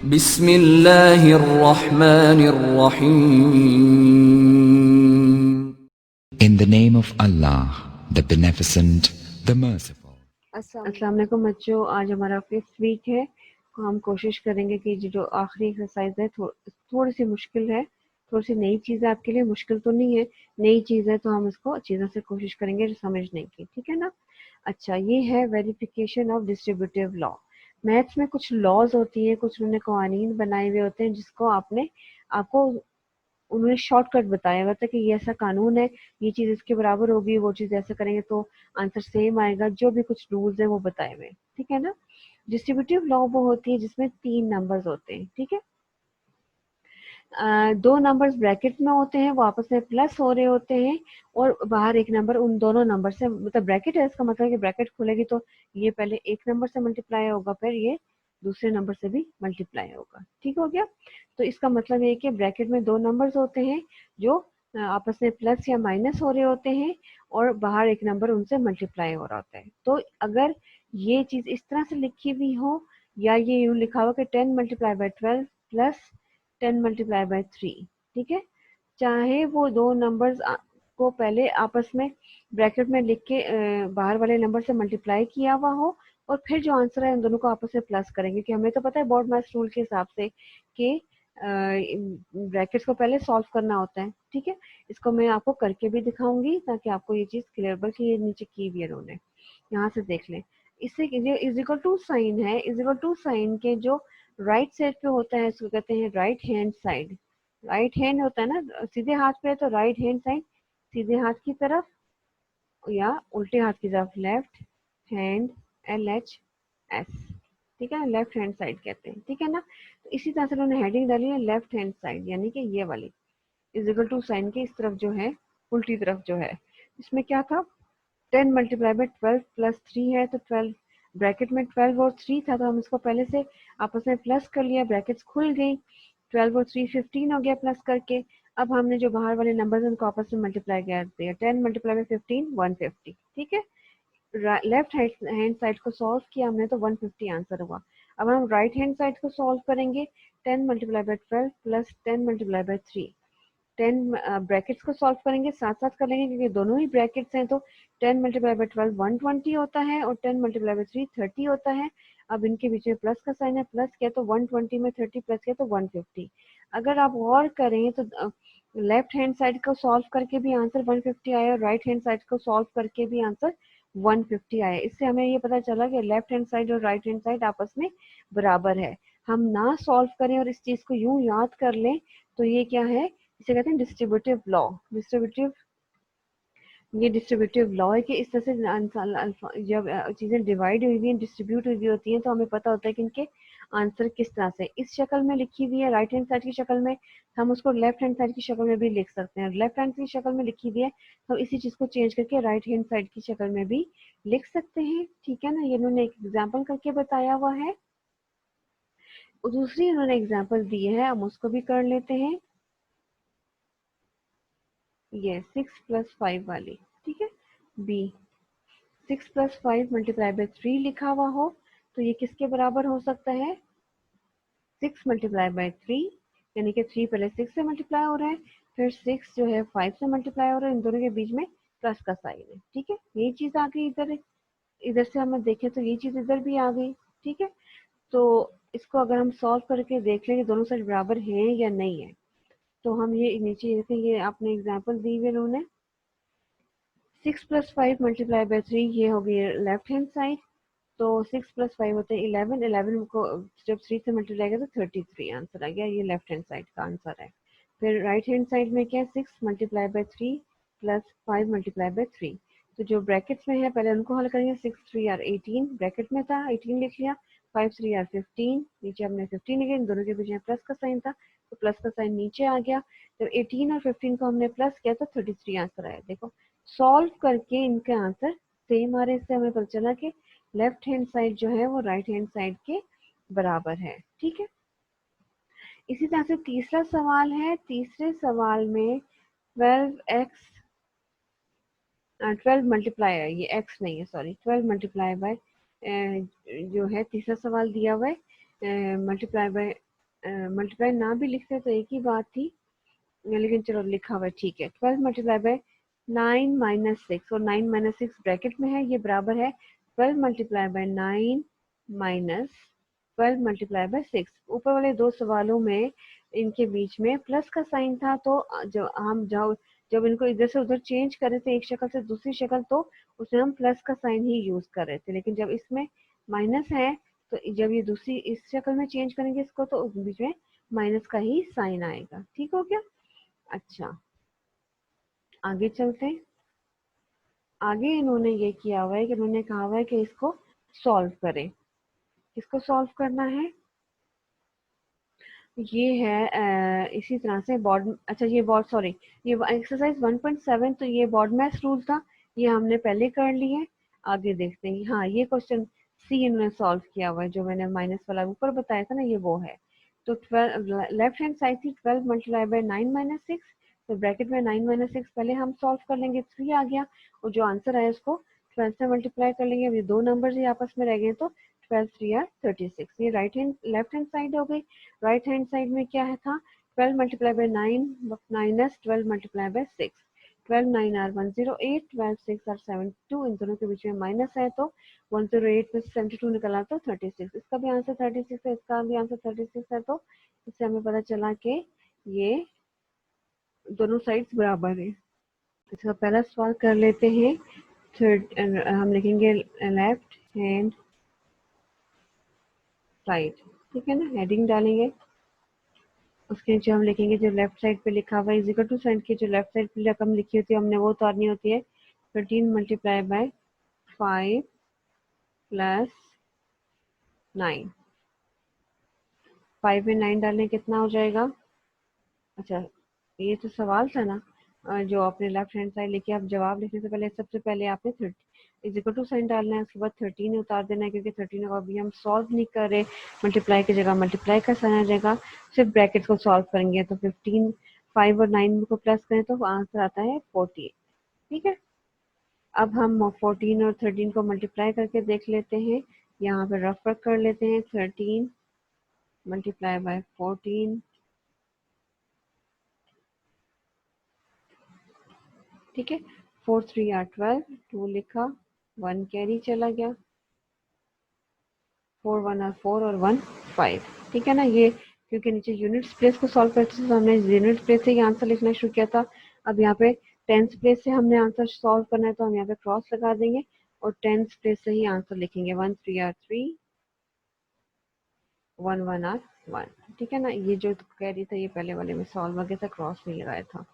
बिस्मिल्लाहिर्रहमानिर्रहीम। In the name of Allah, the Beneficent, the Merciful. अस्सलाम वालेकुम बच्चों, आज हमारा 5th वीक है। तो हम कोशिश करेंगे कि जो आखिरी एक्सरसाइज है थोड़ी सी मुश्किल है, थोड़ी सी नई चीज़ है आपके लिए। मुश्किल तो नहीं है, नई चीज़ है, तो हम इसको चीज़ों से कोशिश करेंगे समझने की, ठीक है ना। अच्छा, ये है verification of distributive law. Maths में कुछ लॉज होती हैं, कुछ उन्होंने कवानीन बनाए हुए होते हैं जिसको आपको उन्होंने शॉर्टकट बताया हुआ था कि ये ऐसा कानून है, ये चीज़ इसके बराबर होगी, वो चीज़ ऐसा करेंगे तो आंसर सेम आएगा। जो भी कुछ रूल्स है वो बताए हुए, ठीक है ना। डिस्ट्रीब्यूटिव लॉ वो होती है जिसमें 3 नंबर्स होते हैं, ठीक है। 2 नंबर्स ब्रैकेट में होते हैं, वो आपस में प्लस हो रहे होते हैं, और बाहर एक नंबर उन दोनों नंबर से, मतलब ब्रैकेट है, इसका मतलब है कि ब्रैकेट खुलेगी तो ये पहले एक नंबर से मल्टीप्लाई होगा, फिर ये दूसरे नंबर से भी मल्टीप्लाई होगा, ठीक हो गया। तो इसका मतलब ये है कि ब्रैकेट में 2 नंबर्स होते हैं जो आपस में प्लस या माइनस हो रहे होते हैं, और बाहर एक नंबर उनसे मल्टीप्लाई हो रहा होता है। तो अगर ये चीज़ इस तरह से लिखी हुई हो, या ये यूँ लिखा हो कि 10 multiply by 12 plus 10 multiply by 3, ठीक है। चाहे वो दो नंबर्स को पहले आपस में ब्रैकेट में लिख के बाहर वाले नंबर से मल्टीप्लाई किया हुआ हो, और फिर जो आंसर है उन दोनों को आपस में प्लस करेंगे, कि हमें तो पता है बोर्ड मैथ्स रूल के हिसाब से कि ब्रैकेट्स को पहले सॉल्व करना होता है, ठीक है। इसको मैं आपको करके भी दिखाऊंगी ताकि आपको ये चीज़ क्लियर, बल्कि ये नीचे की भी है उन्होंने, यहाँ से देख लें। इससे इज इक्वल टू साइन है, इज इक्वल टू साइन के जो राइट साइड पे होता है इसको कहते हैं right hand side. Right hand होता है ना, सीधे हाथ पे है तो राइट हैंड साइड, सीधे हाथ की तरफ या उल्टे हाथ की तरफ लेफ्ट हैंड, LHS, ठीक है ना, लेफ्ट हैंड साइड कहते हैं, ठीक है ना। तो इसी तरह से उन्होंने हेडिंग डाली है लेफ्ट हैंड साइड, यानी कि ये वाली इज इक्वल टू साइन के इस तरफ जो है, उल्टी तरफ जो है। इसमें क्या था, 10 मल्टीप्लाई बाई 12 प्लस 3 है, तो 12 ब्रैकेट में 12 और 3 था, तो हम इसको पहले से आपस में प्लस कर लिया, ब्रैकेट्स खुल गई, 12 और 3 15 हो गया प्लस करके। अब हमने जो बाहर वाले नंबर्स हैं उनको आपस में मल्टीप्लाई कर दिया, 10 मल्टीप्लाई बाई 15 150, ठीक है। लेफ्ट हैंड साइड को सॉल्व किया हमने तो 150 आंसर हुआ। अब हम राइट हैंड साइड को सॉल्व करेंगे, 10 multiply by 12 plus 10 multiply by 3, 10 brackets को सॉल्व करेंगे, साथ साथ कर लेंगे क्योंकि दोनों ही ब्रैकेट्स हैं। तो 10 मल्टीप्लाई बाई 12 120 होता है, और 10 मल्टीप्लाई बाई 3 30 होता है। अब इनके बीच में प्लस का साइन है, प्लस किया तो 120 में 30 प्लस किया तो 150। अगर आप और करें तो लेफ्ट हैंड साइड को सॉल्व करके भी आंसर 150 आया, और राइट हैंड साइड को सॉल्व करके भी आंसर 150 आया। इससे हमें ये पता चला कि लेफ्ट हैंड साइड और राइट हैंड साइड आपस में बराबर है। हम ना सॉल्व करें और इस चीज को यूं याद कर लें तो ये क्या है, इसे कहते हैं डिस्ट्रीब्यूटिव लॉ। ये डिस्ट्रीब्यूटिव लॉ है कि इस तरह से जब चीज़ें डिवाइड हुई हुई हैं, डिस्ट्रीब्यूट हुई हुई होती हैं, तो हमें पता होता है कि इनके आंसर किस तरह से इस शक्ल में लिखी हुई है, राइट हैंड साइड की शक्ल में, हम उसको लेफ्ट हैंड साइड की शक्ल में भी लिख सकते हैं। लेफ्ट हैंड की शक्ल में लिखी हुई है तो इसी चीज़ को चेंज करके राइट हैंड साइड की शक्ल में भी लिख सकते हैं, ठीक है ना। ये उन्होंने एक एग्जाम्पल करके बताया हुआ है, और दूसरी उन्होंने एग्जाम्पल दी है, हम उसको भी कर लेते हैं। ये 6 प्लस 5 वाली, ठीक है। बी 6 प्लस 5 मल्टीप्लाई बाई 3 लिखा हुआ हो तो ये किसके बराबर हो सकता है, 6 मल्टीप्लाई बाई 3, यानी कि 3 पहले 6 से मल्टीप्लाई हो रहा है, फिर 6 जो है 5 से मल्टीप्लाई हो रहा है, इन दोनों के बीच में प्लस का साइन है, ठीक है। ये चीज़ आ गई इधर, इधर से हम देखें तो ये चीज़ इधर भी आ गई, ठीक है। तो इसको अगर हम सॉल्व करके देख लेंगे दोनों साइड बराबर हैं या नहीं है, तो हम ये नीचे जैसे ये आपने एग्जाम्पल दी हुई उन्होंने, 6 प्लस 5 मल्टीप्लाई बाई 3, ये हो गई लेफ्ट हैंड साइड। तो 6 प्लस 5 होते हैं 11, 11 को जब 3 से मल्टीप्लाई किया तो 33 आंसर आ गया, ये लेफ्ट हैंड साइड का आंसर है। फिर राइट हैंड साइड में क्या है, 6 multiply by 3 plus 5 multiply by 3। तो जो ब्रैकेट्स में है पहले उनको हल करेंगे, 6 3 आर 18 ब्रैकेट में था, 18 लिख लिया, 5 3 आर 15, नीचे हमने 15 लिखे, इन दोनों के बीच में प्लस का साइन था तो प्लस का साइन नीचे आ गया। जब 18 और 15 को हमने प्लस किया तो 33 आंसर आया। देखो सॉल्व करके इनके आंसर सेम आ रहे, इससे हमें पता चला कि लेफ्ट हैंड साइड जो है वो राइट हैंड साइड के बराबर है, ठीक है। इसी तरह से तीसरा सवाल है, तीसरे सवाल में 12 मल्टीप्लाई है, ये x नहीं है सॉरी, 12 मल्टीप्लाई बाय जो है तीसरा सवाल दिया हुआ है मल्टीप्लाई बाय मल्टीप्लाई ना भी लिखते तो एक ही बात थी, लेकिन चलो लिखा हुआ है ठीक है। 12 मल्टीप्लाई बाय 9 माइनस 6, और 9 माइनस 6 ब्रैकेट में है, ये बराबर है 12 multiply by 9 minus 12 multiply by 6। ऊपर वाले दो सवालों में इनके बीच में प्लस का साइन था, तो जब इनको इधर से उधर चेंज कर रहे थे एक शक्ल से दूसरी शक्ल, तो उसमें हम प्लस का साइन ही यूज कर रहे थे। लेकिन जब इसमें माइनस है, तो जब ये दूसरी इस शक्ल में चेंज करेंगे इसको, तो उस बीच में माइनस का ही साइन आएगा। ठीक हो गया। अच्छा, आगे चलते हैं। आगे इन्होंने ये किया हुआ है कि इन्होंने कहा हुआ है कि इसको सॉल्व करें। किसको सॉल्व करना है? ये है इसी तरह से बोर्ड, अच्छा ये बोर्ड, सॉरी, ये एक्सरसाइज 1.7, तो ये बोर्ड मैथ्स रूल था, ये हमने पहले कर लिए। आगे देखते हैं। हाँ, ये क्वेश्चन सी इन्होंने सॉल्व किया हुआ है, जो मैंने माइनस वाला ऊपर बताया था ना, ये वो है। तो 12 लेफ्ट हैंड साइड थी 12 मल्टीप्लाई बाय 9 माइनस 6, तो ब्रैकेट में 9 माइनस 6 पहले हम सॉल्व कर लेंगे, 3 आ गया, और जो आंसर आया उसको 12 से मल्टीप्लाई कर लेंगे। अब ये दो नंबर ही आपस में रह गए, तो 12 3 आर 36। ये right hand left hand side हो गई। राइट हैंड साइड में क्या है था? 12 multiply by 9 minus 12 multiply by 6। 12 9 are 108, 12 6 are 72, इन दोनों के बीच में माइनस है, तो 108 में 72 निकला तो 36। इसका भी आंसर 36 है, इसका भी आंसर 36 है, तो इससे हमें पता चला कि ये दोनों साइड्स बराबर है। इसका पहला सवाल कर लेते हैं। थर्ड हम लिखेंगे लेफ्ट हैंड साइड, ठीक है ना, हेडिंग डालेंगे। उसके नीचे हम लिखेंगे जो लेफ्ट साइड पे लिखा हुआ है इज इक्वल टू साइन की जो लेफ्ट साइड पे रकम लिखी होती है हमने वो उतारनी होती है। 13 मल्टीप्लाई बाय 5 प्लस 9। 5 में 9 डालने कितना हो जाएगा? अच्छा, ये तो सवाल था ना, जो आपने लेफ्ट हैंड साइड लिखी, आप जवाब लिखने से पहले सबसे पहले आपने 30 इज इक्वल टू साइन डालना है, उसके बाद 13 उतार देना है, क्योंकि 13 को अभी हम सॉल्व नहीं कर रहे, मल्टीप्लाई की जगह मल्टीप्लाई का साइन आ जाएगा। सिर्फ ब्रैकेट को सॉल्व करेंगे, तो 15 5 और 9 को प्लस करें तो आंसर आता है 48। ठीक है, अब हम 14 और 13 को मल्टीप्लाई करके देख लेते हैं। यहाँ पे रफ वर्क कर लेते हैं। 13 मल्टीप्लाई बाय 14, ठीक है, 4 3 आर 12, 2 लिखा, 1 कैरी चला गया, 4 1 आर 4 और 1 5। ठीक है ना, ये क्योंकि नीचे यूनिट्स प्लेस को सॉल्व करते थे तो हमने यूनिट प्लेस से ही आंसर लिखना शुरू किया था। अब यहाँ पे टेंस प्लेस से हमने आंसर सॉल्व करना है, तो हम यहाँ पे क्रॉस लगा देंगे और टेंस प्लेस से ही आंसर लिखेंगे। 1 3 आर 3, 1 1 आर 1। ठीक है ना, ये जो कैरी था ये पहले वाले में सॉल्व हो गया था, क्रॉस नहीं लगाया था।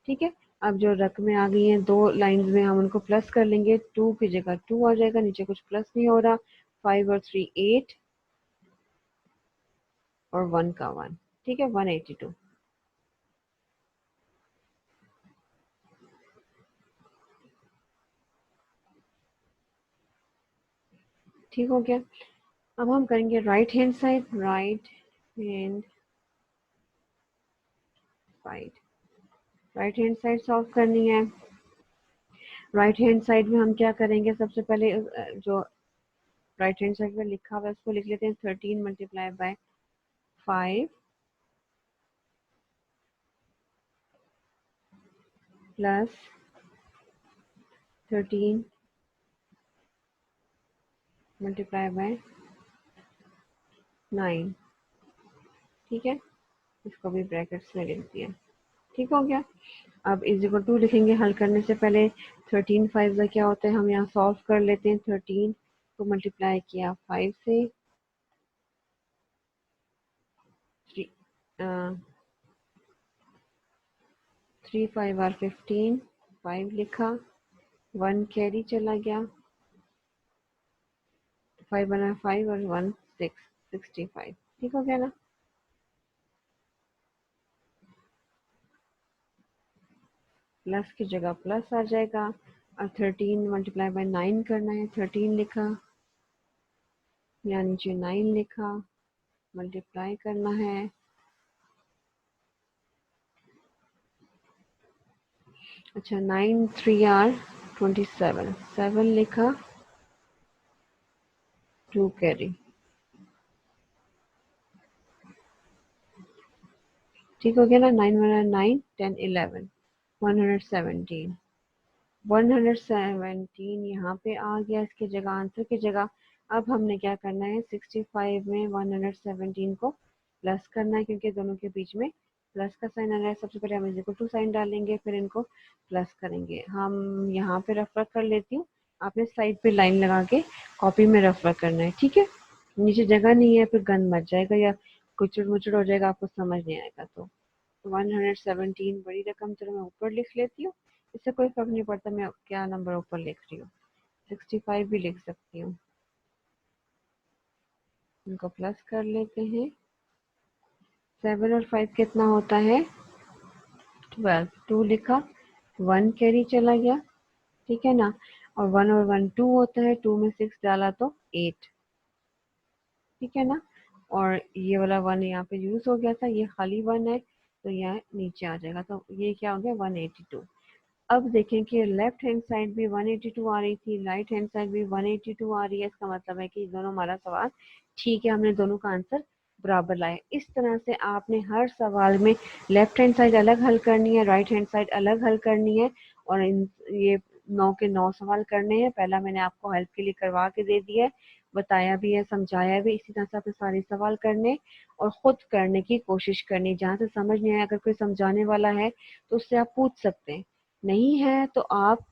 ठीक है, अब जो रकमें आ गई हैं दो लाइंस में, हम उनको प्लस कर लेंगे। 2 की जगह 2 आ जाएगा, नीचे कुछ प्लस नहीं हो रहा। 5 और 3 8 और 1 का 1, ठीक है, 182। ठीक हो गया। अब हम करेंगे right hand side. Right hand side, right hand side solve करनी है। राइट हैंड साइड में हम क्या करेंगे? सबसे पहले जो राइट हैंड साइड में लिखा हुआ है उसको लिख लेते हैं। 13 multiply by 5 plus 13 multiply by 9। ठीक है, इसको भी ब्रैकेट्स में लिख दिया। ठीक हो गया। अब इज इक्वल टू लिखेंगे हल करने से पहले। 13 5 का क्या होता है, हम यहाँ सॉल्व कर लेते हैं। 13 को मल्टीप्लाई किया 5 से, 3 5 आर 15, 5 लिखा, 1 कैरी चला गया, 5 बना 5 और 1 6, 65। ठीक हो गया ना। प्लस की जगह प्लस आ जाएगा। और 13 मल्टीप्लाई बाय 9 करना है। 13 लिखा, यहाँ नीचे 9 लिखा, मल्टीप्लाई करना है। अच्छा, 9 3 आर 27, 7 लिखा, 2 कैरी। ठीक हो गया ना। 9, 10, 11, 117, 117 यहाँ पे आ गया इसकी जगह, आंसर की जगह। अब हमने क्या करना है, 65 में 117 को प्लस करना है, क्योंकि दोनों के बीच में प्लस का साइन आ रहा है। सबसे पहले हम इनको 2 साइन डालेंगे, फिर इनको प्लस करेंगे। हम यहाँ पे रफ वर्क कर लेती हूँ, आपने साइड पे लाइन लगा के कॉपी में रफ वर्क करना है, ठीक है। नीचे जगह नहीं है, फिर गंद मच जाएगा या कुचड़ मुचड़ हो जाएगा, आपको समझ नहीं आएगा। तो 117 बड़ी रकम, चलो मैं ऊपर लिख लेती हूँ, इससे कोई फर्क नहीं पड़ता मैं क्या नंबर ऊपर लिख रही हूँ। 65 भी लिख सकती हूँ। इनको प्लस कर लेते हैं। 7 और 5 कितना होता है, 12। 2 लिखा, 1 कैरी चला गया, ठीक है ना। और 1 और 1 2 होता है, 2 में 6 डाला तो 8, ठीक है ना। और ये वाला 1 यहाँ पे यूज हो गया था, ये खाली 1 है तो यह नीचे आ जाएगा। तो ये क्या हो गया, 182। अब देखें कि लेफ्ट हैंड साइड भी 182 आ रही थी, राइट हैंड साइड भी 182 आ रही है। इसका मतलब है कि दोनों हमारा सवाल ठीक है, हमने दोनों का आंसर बराबर लाया। इस तरह से आपने हर सवाल में लेफ्ट हैंड साइड अलग हल करनी है, राइट हैंड साइड अलग हल करनी है। और ये 9 के 9 सवाल करने हैं। पहला मैंने आपको हेल्प के लिए करवा के दे दिया है, बताया भी है, समझाया भी। इसी तरह से आपने सारे सवाल करने और खुद करने की कोशिश करनी। जहाँ से समझ नहीं आया, अगर कोई समझाने वाला है तो उससे आप पूछ सकते हैं, नहीं है तो आप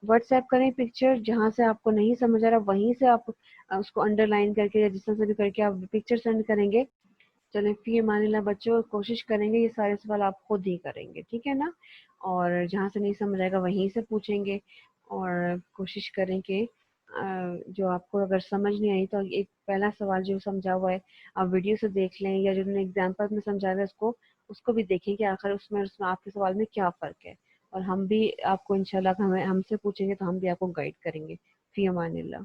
व्हाट्सएप करें पिक्चर, जहां से आपको नहीं समझ आ रहा वहीं से आप उसको अंडरलाइन करके या जिस तरह से भी करके आप पिक्चर सेंड करेंगे। चलें, फिर मानिला बच्चों, कोशिश करेंगे ये सारे सवाल आप खुद ही करेंगे, ठीक है ना। और जहाँ से नहीं समझ आएगा वहीं से पूछेंगे। और कोशिश करें कि जो आपको अगर समझ नहीं आई तो एक पहला सवाल जो समझा हुआ है आप वीडियो से देख लें, या जो उन्होंने एग्जाम्पल में समझाया है उसको भी देखें कि आखिर उसमें आपके सवाल में क्या फ़र्क है। और हम भी आपको इंशाल्लाह, हमें हमसे पूछेंगे तो हम भी आपको गाइड करेंगे। फी अमानिल्लाह।